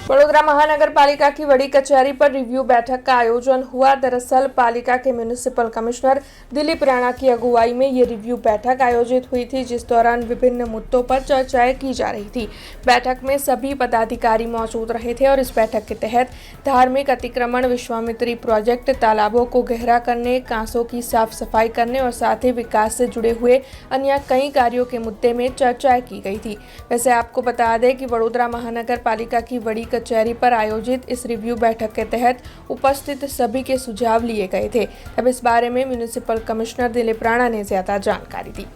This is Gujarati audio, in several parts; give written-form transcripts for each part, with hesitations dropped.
वडोदरा महानगरपालिका की बड़ी कचहरी पर रिव्यू बैठक का आयोजन हुआ। दरअसल पालिका के म्युनिसिपल कमिश्नर दिलीप राणा की अगुवाई में ये रिव्यू बैठक आयोजित हुई थी, जिस दौरान विभिन्न मुद्दों पर चर्चाएं की जा रही थी। बैठक में सभी पदाधिकारी मौजूद रहे थे और इस बैठक के तहत धार्मिक अतिक्रमण, विश्वामित्री प्रोजेक्ट, तालाबों को गहरा करने, कांसों की साफ सफाई करने और साथ ही विकास से जुड़े हुए अन्य कई कार्यों के मुद्दे में चर्चाएं की गई थी। वैसे आपको बता दें कि वडोदरा महानगर पालिका की बड़ी कचहरी पर आयोजित इस रिव्यू बैठक के तहत उपस्थित सभी के सुझाव लिए गए थे। अब इस बारे में म्युनिसिपल कमिश्नर दिलीप राणा ने ज्यादा जानकारी दी।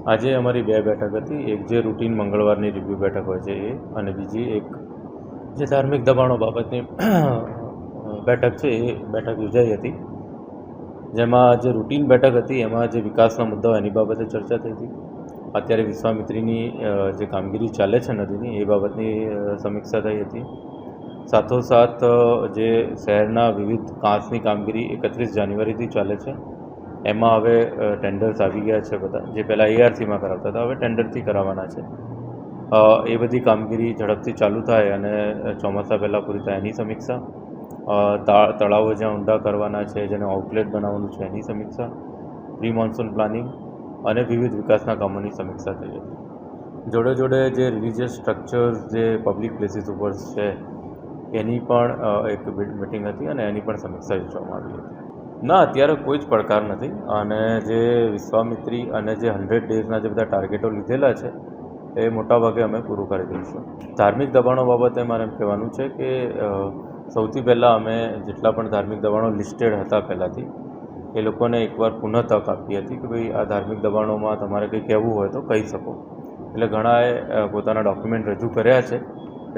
આજે અમારી બે બેઠક હતી, એક જે રૂટીન મંગળવારની રિવ્યુ બેઠક હોય છે એ, અને બીજી એક જે ધાર્મિક દબાણો બાબતની બેઠક છે એ બેઠક યોજાઈ હતી, જેમાં જે રૂટીન બેઠક હતી એમાં જે વિકાસના મુદ્દાઓ એની બાબતે ચર્ચા થઈ હતી। અત્યારે વિશ્વામિત્રીની જે કામગીરી ચાલે છે નદીની એ બાબતની સમીક્ષા થઈ હતી। સાથોસાથ જે શહેરના વિવિધ કાંસની કામગીરી 31 જાન્યુઆરીથી ચાલે છે એમાં હવે ટેન્ડર્સ આવી ગયા છે બધા, જે પહેલાં ARCમાં કરાવતા હતા હવે ટેન્ડરથી કરાવવાના છે। એ બધી કામગીરી ઝડપથી ચાલુ થાય અને ચોમાસા પહેલાં પૂરી થાય એની સમીક્ષા, તળાવો જ્યાં ઊંડા કરવાના છે, જેને આઉટલેટ બનાવવાનું છે એની સમીક્ષા, પ્રી મોન્સૂન પ્લાનિંગ અને વિવિધ વિકાસના કામોની સમીક્ષા થઈ હતી। જોડે જોડે જે રિલિજિયસ સ્ટ્રક્ચર્સ જે પબ્લિક પ્લેસીસ ઉપર છે એની પણ એક મિટિંગ હતી અને એની પણ સમીક્ષા યોજવામાં આવી હતી। ના, અત્યારે કોઈ જ પડકાર નથી, અને જે વિશ્વામિત્રી અને જે 100 ડેઝના જે બધા ટાર્ગેટો લીધેલા છે એ મોટાભાગે અમે પૂરું કરી દઈશું। ધાર્મિક દબાણો બાબતે મારે એમ કહેવાનું છે કે સૌથી પહેલાં અમે જેટલા પણ ધાર્મિક દબાણો લિસ્ટેડ હતા પહેલાંથી એ લોકોને એકવાર પુનઃ તક આપી હતી કે ભાઈ આ ધાર્મિક દબાણોમાં તમારે કંઈ કહેવું હોય તો કહી શકો। એટલે ઘણાએ પોતાના ડોક્યુમેન્ટ રજૂ કર્યા છે,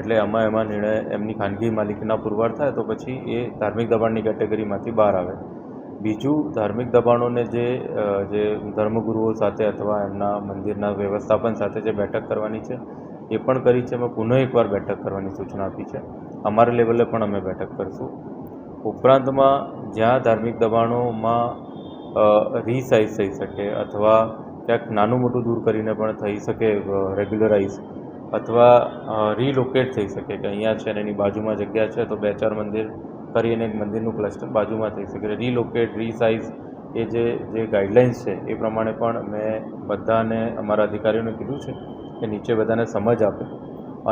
એટલે એમાં નિર્ણય એમની ખાનગી માલિકીના પુરવાર થાય તો પછી એ ધાર્મિક દબાણની કેટેગરીમાંથી બહાર આવે। બીજું, ધાર્મિક દબાણોને જે ધર્મગુરુઓ સાથે અથવા એમના મંદિરના વ્યવસ્થાપન સાથે જે બેઠક કરવાની છે એ પણ કરી છે। અમે પુનઃ એકવાર બેઠક કરવાની સૂચના આપી છે, અમારા લેવલે પણ અમે બેઠક કરીશું। ઉપરાંતમાં જ્યાં ધાર્મિક દબાણોમાં રીસાઇઝ થઈ શકે અથવા ક્યાંક નાનું મોટું દૂર કરીને પણ થઈ શકે રેગ્યુલરાઇઝ, અથવા રીલોકેટ થઈ શકે કે અહીંયા છે ને એની બાજુમાં જગ્યા છે તો 2-4 મંદિર કરીને એક મંદિરનું ક્લસ્ટર બાજુમાં થઈ શકે, રીલોકેટ, રીસાઇઝ એ જે ગાઈડલાઇન્સ છે એ પ્રમાણે પણ મેં બધાને અમારા અધિકારીઓને કીધું છે કે નીચે બધાને સમજ આપે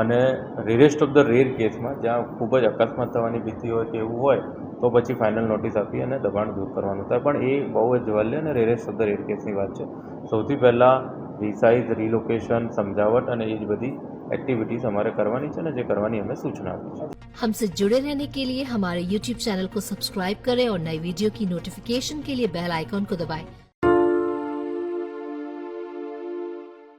અને રેરેસ્ટ ઓફ ધ રેર કેસમાં જ્યાં ખૂબ જ અકસ્માત થવાની ભીતિ હોય કે એવું હોય તો પછી ફાઇનલ નોટિસ આપી અને દબાણ દૂર કરવાનું થાય, પણ એ બહુ જ જવાલ્ય અને રેરેસ્ટ ઓફ ધ રેર કેસની વાત છે। સૌથી પહેલાં રીસાઇઝ, રીલોકેશન, समझावट અને એ જ બધી एक्टिविटीज हमारे करवानी चाहिए, जो करवानी हमें सूचना दी। हमसे जुड़े रहने के लिए हमारे YouTube चैनल को सब्सक्राइब करें और नई वीडियो की नोटिफिकेशन के लिए बेल आइकॉन को दबाएं।